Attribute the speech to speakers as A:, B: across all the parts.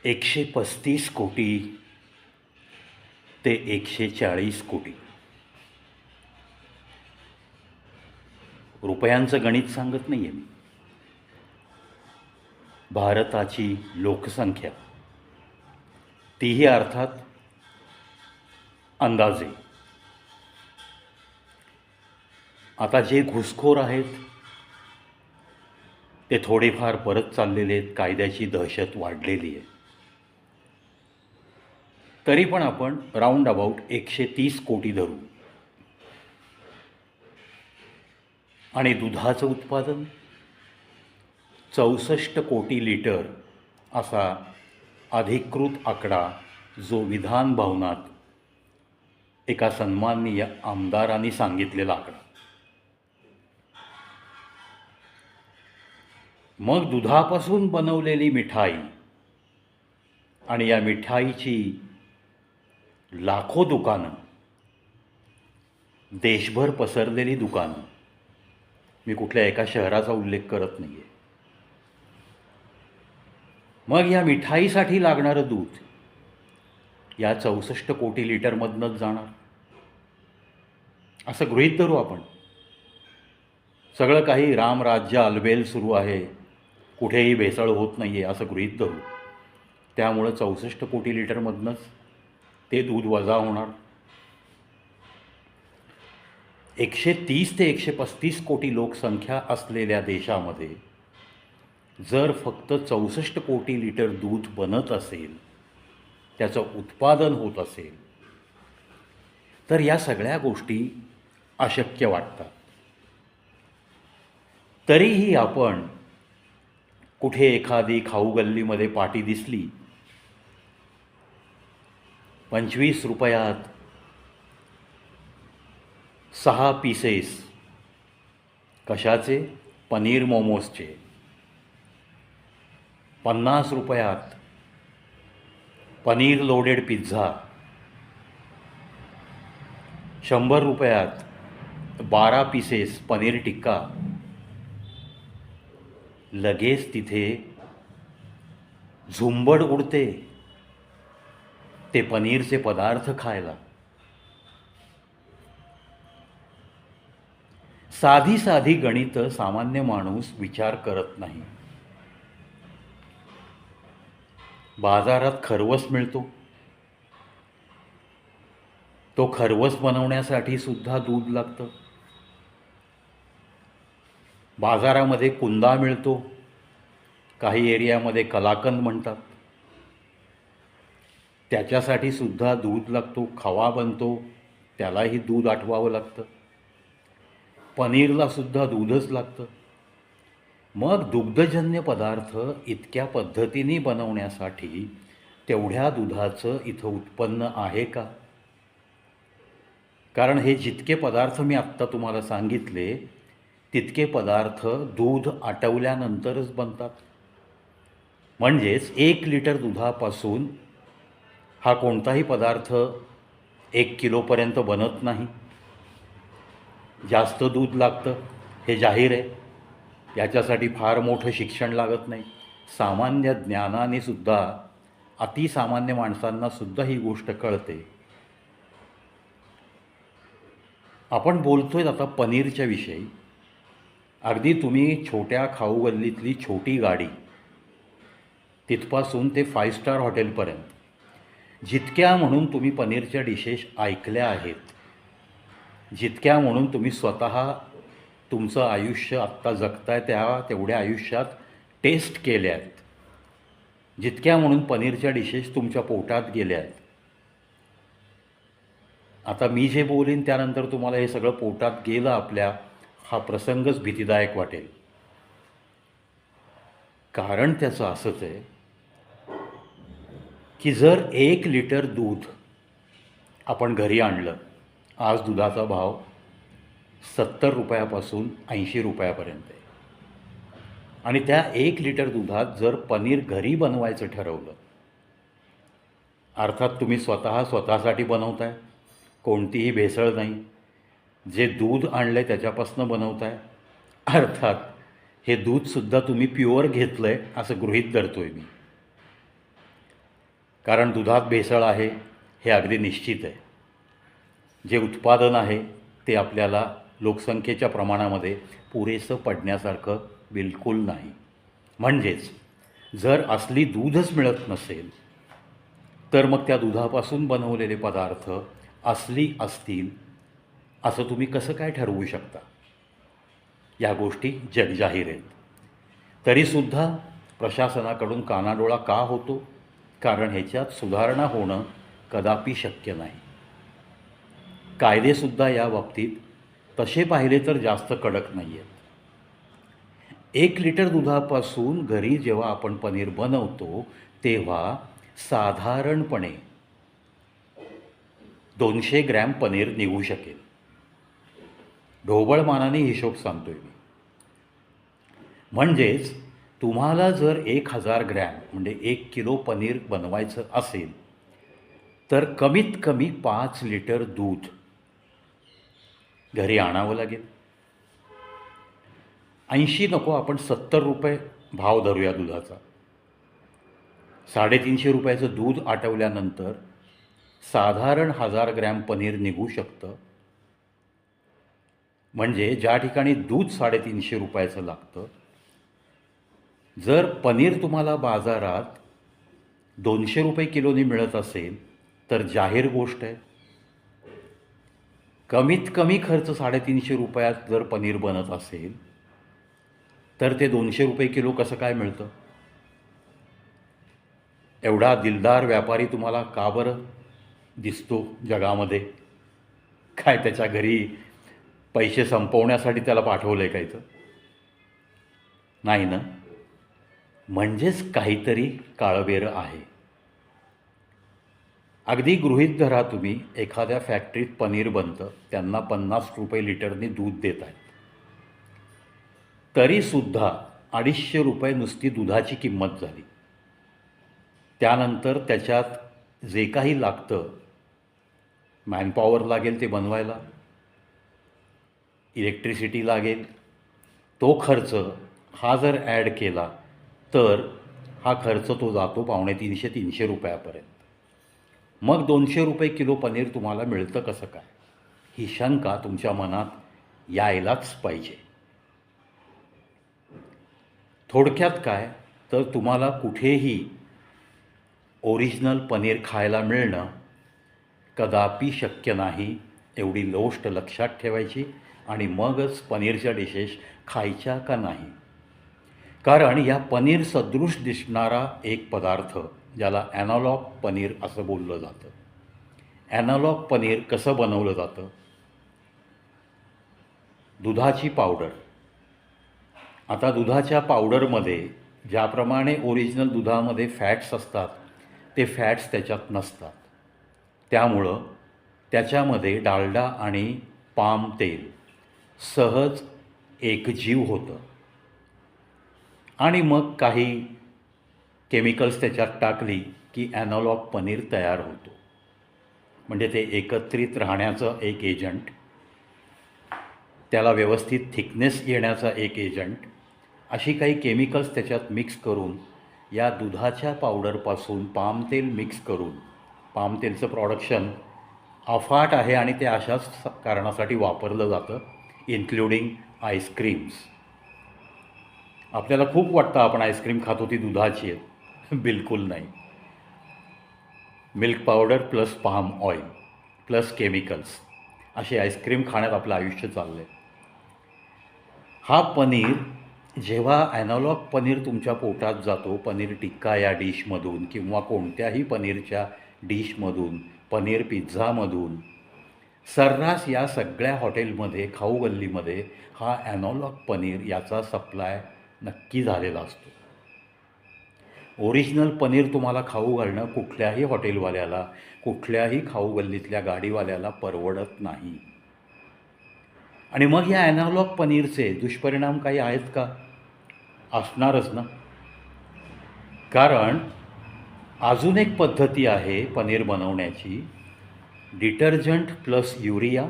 A: 135 कोटी ते 140 कोटी रुपयांचं गणित सांगत नाही आहे मी. भारताची लोकसंख्या, तीही अर्थात अंदाजे. आता जे घुसखोर आहेत ते थोडेफार परत चाललेले आहेत, कायद्याची दहशत वाढलेली आहे. तरी पण आपण राऊंड अबाउट 130 कोटी धरू. आणि दुधाचं उत्पादन 64 कोटी लिटर असा अधिकृत आकडा जो विधान भवनात एका सन्माननीय आमदारांनी सांगितलेला आकडा. मग दुधापासून बनवलेली मिठाई आणि या मिठाईची लाखो दुकानं, देशभर पसरलेली दुकानं, मी कुठल्या एका शहराचा उल्लेख करत नाही आहे. मग या मिठाईसाठी लागणारं दूध या 64 कोटी लिटरमधनंच जाणार असं गृहीत धरू आपण. सगळं काही रामराज्य अलबेल सुरू आहे, कुठेही भेसळ होत नाही आहे असं गृहीत धरू. त्यामुळं 64 कोटी लिटरमधनंच ते दूध वजा होणार. 130 ते 135 कोटी लोकसंख्या असलेल्या देशामध्ये जर फक्त 64 कोटी लिटर दूध बनत असेल, त्याचं उत्पादन होत असेल, तर या सगळ्या गोष्टी अशक्य वाटतात. तरीही आपण कुठे एखादी खाऊ गल्लीमध्ये पाटी दिसली, 25 रुपयात 6 पीसेस कशाचे? पनीर मोमोजचे. 50 रुपयात पनीर लोडेड पिझ्झा. 100 रुपयात 12 पीसेस पनीर टिक्का. लगेच तिथे झुंबड उडते ते पनीरचे पदार्थ खायला. साधी साधी गणितं सामान्य माणूस विचार करत नाही. बाजारात खरवस मिळतो, तो खरवस बनवण्यासाठी सुद्धा दूध लागतं. बाजारामध्ये कुंदा मिळतो, काही एरियामध्ये कलाकंद म्हणतात, त्याच्यासाठी सुद्धा दूध लागतो. खवा बनतो, त्यालाही दूध आटवावं लागतं. पनीरला सुद्धा दूधच लागतं. मग दुग्धजन्य पदार्थ इतक्या पद्धतीने बनवण्यासाठी तेवढ्या दुधाचं इथं उत्पन्न आहे का? कारण हे जितके पदार्थ मी आत्ता तुम्हाला सांगितले तितके पदार्थ दूध आटवल्यानंतरच बनतात. म्हणजेच 1 लिटर दुधापासून हा कोणताही पदार्थ 1 किलोपर्यंत बनत नाही. जास्त दूध लागतं हे जाहीर आहे. याच्यासाठी फार मोठं शिक्षण लागत नाही. सामान्य ज्ञानाने सुद्धा, अतिसामान्य माणसांनासुद्धा ही गोष्ट कळते. आपण बोलतोय आता पनीरच्या विषयी. अगदी तुम्ही छोट्या खाऊ गल्लीतली छोटी गाडी तिथपासून ते 5 स्टार हॉटेलपर्यंत जितक्या म्हणून तुम्ही पनीरच्या डिशेस ऐकल्या आहेत, जितक्या म्हणून तुम्ही स्वतः तुमचं आयुष्य आत्ता जगताय तेवढ्या आयुष्यात टेस्ट केल्या आहेत, जितक्या म्हणून पनीरच्या डिशेस तुमच्या पोटात गेल्या आहेत. आता मी जे बोलीन त्यानंतर तुम्हाला हे सगळं पोटात गेलं आपल्या, हा प्रसंगच भीतीदायक वाटेल. कारण त्याचं असंच आहे की जर 1 लिटर दूध आपण घरी आणलं, आज दुधाचा भाव 70 रुपयापासून 80 रुपयापर्यंत आहे, आणि त्या 1 लिटर दुधात जर पनीर घरी बनवायचं ठरवलं, अर्थात तुम्ही स्वतःसाठी बनवताय, कोणतीही भेसळ नाही, जे दूध आणलं आहे त्याच्यापासून बनवताय, अर्थात हे दूधसुद्धा तुम्ही प्युअर घेतलं आहे असं गृहीत धरतोय मी. कारण दुधात भेसळ आहे हे अगदी निश्चित आहे. जे उत्पादन आहे ते आपल्याला लोकसंख्येच्या प्रमाणामध्ये पुरेसं पडण्यासारखं बिलकुल नाही. म्हणजेच जर असली दूधच मिळत नसेल तर मग त्या दुधापासून बनवलेले पदार्थ असली असतील असं तुम्ही कसं काय ठरवू शकता? या गोष्टी जगजाहीर आहेत. तरीसुद्धा प्रशासनाकडून कानाडोळा का होतो? कारण ह्याच्यात सुधारणा होणं कदापि शक्य नाही. कायदेसुद्धा या बाबतीत तसे पाहिले तर जास्त कडक नाही आहेत. 1 लिटर दुधापासून घरी जेव्हा आपण पनीर बनवतो तेव्हा साधारणपणे 200 ग्रॅम पनीर निघू शकेल. ढोबळमानाने हिशोब सांगतोय मी. म्हणजेच तुम्हाला जर 1000 ग्रॅम म्हणजे 1 किलो पनीर बनवायचं असेल तर कमीत कमी 5 लिटर दूध घरी आणावं लागेल. 80 नको, आपण 70 रुपये भाव धरूया दुधाचा. 350 रुपयाचं दूध आटवल्यानंतर साधारण 1000 ग्रॅम पनीर निघू शकतं. म्हणजे ज्या ठिकाणी दूध 350 रुपयाचं लागतं, जर पनीर तुम्हाला बाजारात 200 रुपये किलोनी मिळत असेल तर जाहीर गोष्ट आहे, कमीत कमी खर्च 350 रुपयात जर पनीर बनत असेल तर ते 200 रुपये किलो कसं काय मिळतं? एवढा दिलदार व्यापारी तुम्हाला का बरं दिसतो जगामध्ये? काय त्याच्या घरी पैसे संपवण्यासाठी त्याला पाठवलं आहे काहीचं? नाही ना. म्हणजेच काहीतरी काळबेरं आहे. अगदी गृहीत धरा, तुम्ही एखाद्या फॅक्टरीत पनीर बनतं, त्यांना 50 रुपये लिटरनी दूध देत आहेत, तरीसुद्धा 250 रुपये नुसती दुधाची किंमत झाली. त्यानंतर त्याच्यात जे काही लागतं, मॅनपॉवर लागेल ते बनवायला, इलेक्ट्रिसिटी लागेल, तो खर्च हा जर ॲड केला तर हा खर्च तो जातो 250-300 रुपयापर्यंत. मग 200 रुपये किलो पनीर तुम्हाला मिळतं कसं काय? ही शंका तुमच्या मनात यायलाच पाहिजे. थोडक्यात काय तर तुम्हाला कुठेही ओरिजिनल पनीर खायला मिळणं कदापि शक्य नाही, एवढी गोष्ट लक्षात ठेवायची. आणि मगच पनीरच्या डिशेस खायच्या का नाही. कारण या पनीर सदृश दिसणारा एक पदार्थ ज्याला ॲनालॉग पनीर असं बोललं जातं. ॲनालॉग पनीर कसं बनवलं जातं? दुधाची पावडर. आता दुधाच्या पावडरमध्ये ज्याप्रमाणे ओरिजिनल दुधामध्ये फॅट्स असतात ते फॅट्स त्याच्यात नसतात. त्यामुळं त्याच्यामध्ये डालडा आणि पाम तेल सहज एकजीव होतं. आणि मग काही केमिकल्स त्याच्यात टाकली की ॲनालॉग पनीर तयार होतो. म्हणजे ते एकत्रित राहण्याचं एक एजंट, त्याला व्यवस्थित थिकनेस येण्याचा एक एजंट, अशी काही केमिकल्स त्याच्यात मिक्स करून या दुधाच्या पावडरपासून पाम तेल मिक्स करून, पाम तेलचं प्रोडक्शन अफाट आहे आणि ते अशाच कारणासाठी वापरलं जातं, इन्क्लुडिंग आईस्क्रीम्स. आपल्याला खूप वाटतं आपण आईस्क्रीम खातो ती दुधाची आहे. बिलकुल नाही. Milk powder plus palm oil plus chemicals असे आईस्क्रीम खाण्यात आपलं आयुष्य चाललं आहे. हा पनीर जेव्हा ॲनालॉग पनीर तुमच्या पोटात जातो, पनीर टिक्का या डिशमधून किंवा कोणत्याही पनीरच्या डिशमधून, पनीर पिझ्झामधून, सर्रास या सगळ्या हॉटेलमध्ये, खाऊ गल्लीमध्ये हा ॲनालॉग पनीर याचा सप्लाय नक्की झालेला असतो. ओरिजिनल पनीर तुम्हाला खाऊ घालणं कुठल्याही हॉटेलवाल्याला, कुठल्याही खाऊ गल्लीतल्या गाडीवाल्याला परवडत नाही. आणि मग या ॲनालॉग पनीरचे दुष्परिणाम काही आहेत का? असणारच ना. कारण अजून एक पद्धती आहे पनीर बनवण्याची, डिटर्जंट प्लस युरिया.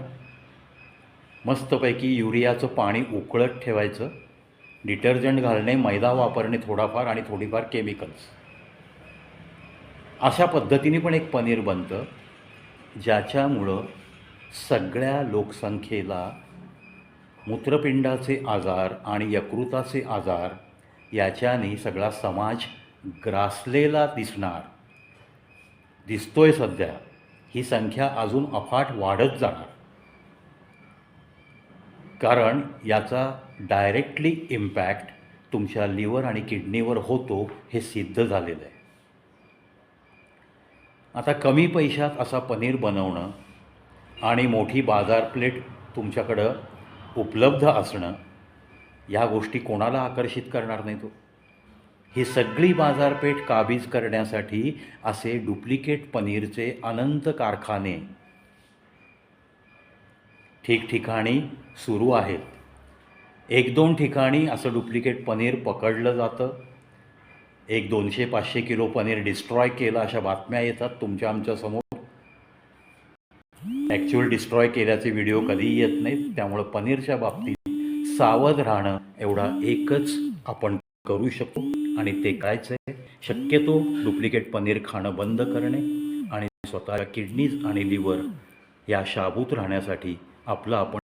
A: मस्तपैकी युरियाचं पाणी उकळत ठेवायचं, डिटर्जंट घालणे, मैदा वापरणे थोडाफार आणि थोडीफार केमिकल्स. अशा पद्धतीने पण एक पनीर बनतं, ज्याच्यामुळं सगळ्या लोकसंख्येला मूत्रपिंडाचे आजार आणि यकृताचे आजार याच्याने सगळा समाज ग्रासलेला दिसतोय सध्या. ही संख्या अजून अफाट वाढत जाणार, कारण याचा डायरेक्टली इम्पॅक्ट तुमच्या लिव्हर आणि किडनीवर होतो हे सिद्ध झालेलं आहे. आता कमी पैशात असा पनीर बनवणं आणि मोठी बाजारपेठ तुमच्याकडं उपलब्ध असणं, ह्या गोष्टी कोणाला आकर्षित करणार नाहीत हो. ही सगळी बाजारपेठ काबीज करण्यासाठी असे डुप्लिकेट पनीरचे अनंत कारखाने ठिकठिकाणी सुरू आहेत. 1-2 ठिकाणी असं डुप्लिकेट पनीर पकडलं जातं. 200-500 किलो पनीर डिस्ट्रॉय केलं अशा बातम्या येतात तुमच्या आमच्या समोर. ॲक्च्युअल डिस्ट्रॉय केल्याचे व्हिडिओ कधीही येत नाहीत. त्यामुळं पनीरच्या बाबतीत सावध राहणं एवढा एकच आपण करू शकतो, आणि ते कायच आहे, शक्यतो डुप्लिकेट पनीर खाणं बंद करणे आणि स्वतःच्या किडनीज आणि लिव्हर या शाबूत राहण्यासाठी आपलं आपण